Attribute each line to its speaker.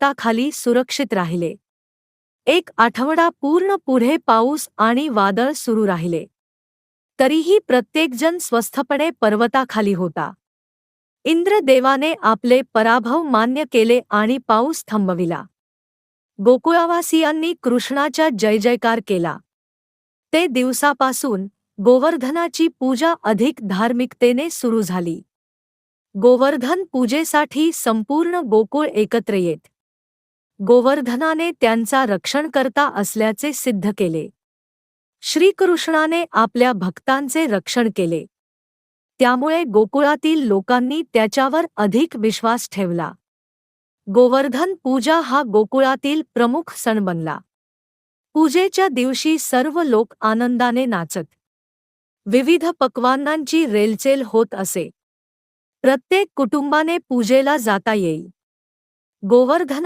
Speaker 1: ताखाली सुरक्षित राहिले. एक आठवडा पूर्ण पुढे पाऊस आणि वादळ सुरू राहिले. तरीही प्रत्येकजण स्वस्थपणे पर्वताखाली होता. इंद्रदेवाने आपले पराभव मान्य केले आणि पाऊस थांबविला. गोकुळावासियांनी कृष्णाचा जयजयकार केला. ते दिवसापासून गोवर्धनाची पूजा अधिक धार्मिकतेने सुरू झाली. गोवर्धन पूजेसाठी संपूर्ण गोकुळ एकत्र येत. गोवर्धनाने त्यांचा रक्षणकर्ता असल्याचे सिद्ध केले. श्रीकृष्णाने आपल्या भक्तांचे रक्षण केले. त्यामुळे गोकुळातील लोकांनी त्याच्यावर अधिक विश्वास ठेवला. गोवर्धन पूजा हा गोकुळातील प्रमुख सण बनला. पूजेच्या दिवशी सर्व लोक आनंदाने नाचत. विविध पक्वान्नांची रेलचेल होत असे. प्रत्येक कुटुंबाने पूजेला जाता येई. गोवर्धना